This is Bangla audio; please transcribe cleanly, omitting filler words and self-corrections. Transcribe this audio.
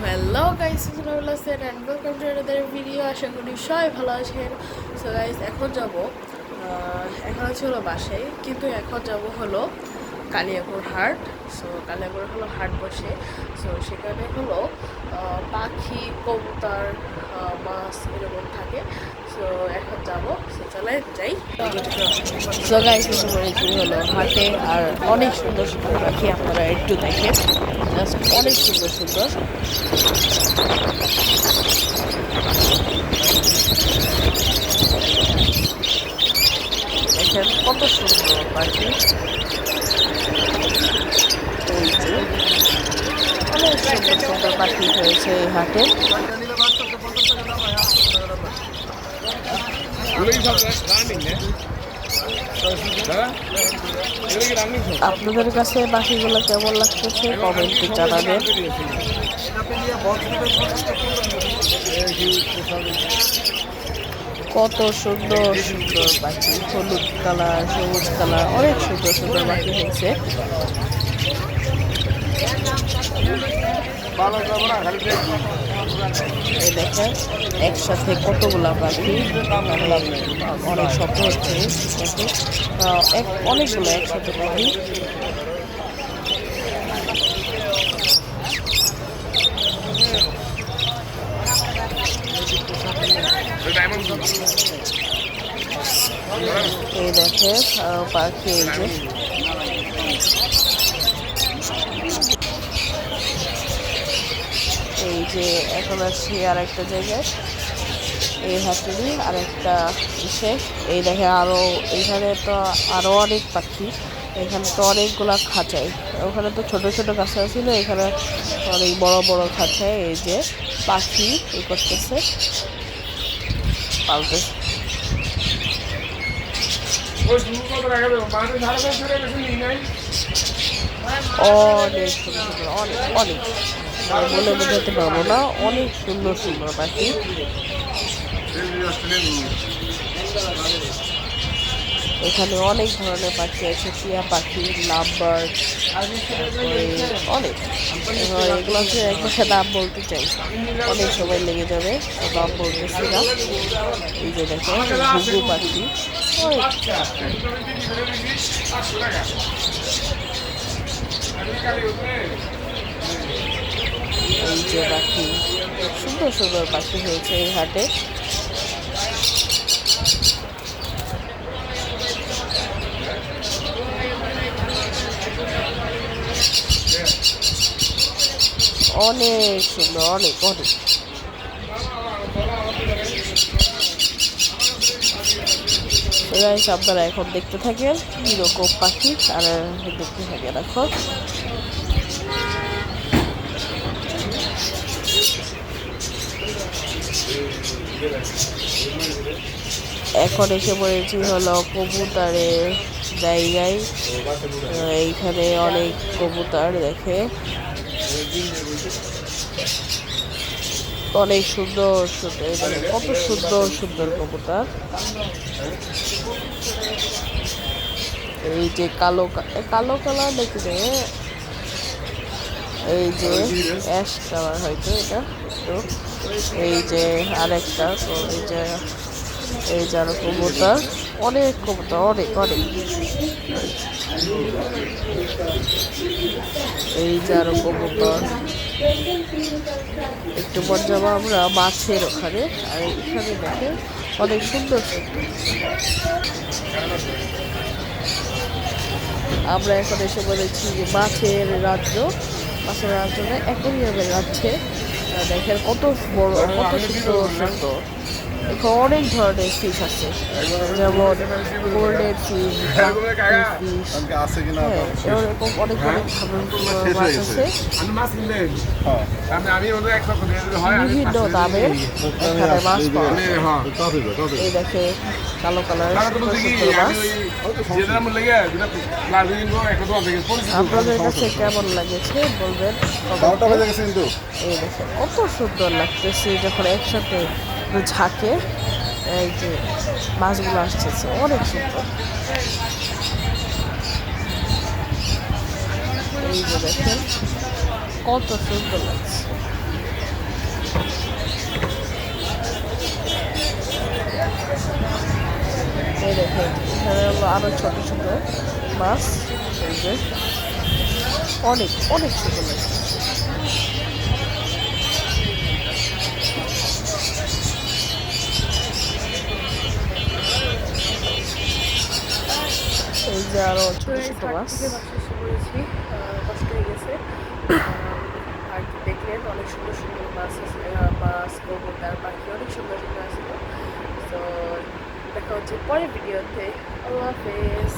হ্যালো গাইস, আছেন and welcome to another video. আশা করি সবাই ভালো আছেন। সো গাইস, এখন হলো বাসায়, কিন্তু এখন যাব হলো কালিয়াকৈর হাট। সো কালিয়াকৈর হলো হাট বসে। সো সেখানে হলো পাখি, কবুতর, মাছ এরকম থাকে। সো এখন যাব, সো চলে যাই। সো গাইস, এসে পড়েছি হলো হাটে, আর অনেক সুন্দর সুন্দর পাখি আপনারা একটু দেখেন। জাস্ট অনেক সুন্দর সুন্দর। দেখেন কত সুন্দর পাখি। এই যে অনেক সুন্দর সুন্দর পাখি হয়েছে এই হাটে। আপনাদের কাছে পাখিগুলো কেমন লাগতেছে কমেন্টে জানাবেন। কত সুন্দর সুন্দর পাখি, হলুদ কালার, সবুজ কালার, অনেক সুন্দর সুন্দর পাখি হয়েছে। এই দেখেন একসাথে কতগুলা পাখি, অনেক শব্দ হচ্ছে, অনেকগুলো একসাথে পাখি। এই দেখেন পাখি, এই যে এখন আছি আর একটা জায়গায়, এই হাটেরই আর একটা ইসে। এই দেখে আরো, এখানে তো আরো অনেক পাখি, এখানে তো অনেকগুলা খাঁচায়। ওখানে তো ছোট ছোট খাঁচা ছিল, এখানে অনেক বড় বড় খাঁচায় এই যে পাখি করতেছে, পালতেছে। অনেক সুন্দর সুন্দর, অনেক অনেক বলে বোঝাতে পারবো না, অনেক সুন্দর সুন্দর পাখি। এখানে অনেক ধরনের পাখি আছে, টিয়া পাখি, লাভবার্ড, অনেক। এগুলো একবার দাম বলতে চাই, অনেক সময় লেগে যাবে, দাম বলতেছি না। এই যে দেখো ঘুঘু পাখি, এই যে পাখি, সুন্দর সুন্দর পাখি হয়েছে এই হাটে। অনেক সুন্দর, অনেক অনেক। আপনারা এখন দেখতে থাকেন কিরকম পাখি, আর দেখতে থাকেন এখন। এখন এসে পড়েছি হলো কবুতরের জায়গায়। এইখানে অনেক কবুতর, দেখে অনেক সুন্দর সুন্দর, কত সুন্দর সুন্দর কবুতর। এই যে কালো কালো কালার দেখি, এই যে অ্যাশ কালার হয়তো এটা। তো এই যে আরেকটা, তো এই যে আরো কবুতর, অনেক কবুতর, অনেক অনেক। এই যে আরো কবুতর। একটু পর যাবো আমরা মাছের ওখানে, আর এখানে দেখে অনেক সুন্দর সুন্দর। আমরা এখন এসে বলেছি মাছের রাজ্য, মাছের রাজ্য না, অ্যাকোয়ারিয়ামের রাজ্যে। দেখেন কত বড়, কত সুন্দর সুন্দর। এখানে অনেক ধরনের ফিশ আছে, যেমন গোল্ডেন ফিশ, এরকম অনেক অনেক ধরনের মাছ আছে। বিভিন্ন দামের এখানে মাছ পাওয়া যায়। এই দেখে কালো কালার মাছ। আপনাদের কাছে কেমন লাগেছে বলবেন। এই দেখে কত সুন্দর লাগতেছে যখন একসাথে ঝাঁকে এই যে মাছগুলো আসতেছে, অনেক সুন্দর। এই যে দেখেন কত সুন্দর লাগছে। মাছ, এই যে অনেক অনেক ছোট মাছ। এই যে আরো ছোট ছোট মাছ। করেছি, কষ্ট হয়ে গেছে। আর দেখলেন অনেক সুন্দর সুন্দর মাছ আছে, মাছ কবুতর পাখি অনেক সুন্দর সুন্দর আছে। তো দেখা হচ্ছে পরের ভিডিওতে। আল্লাহ হাফেজ।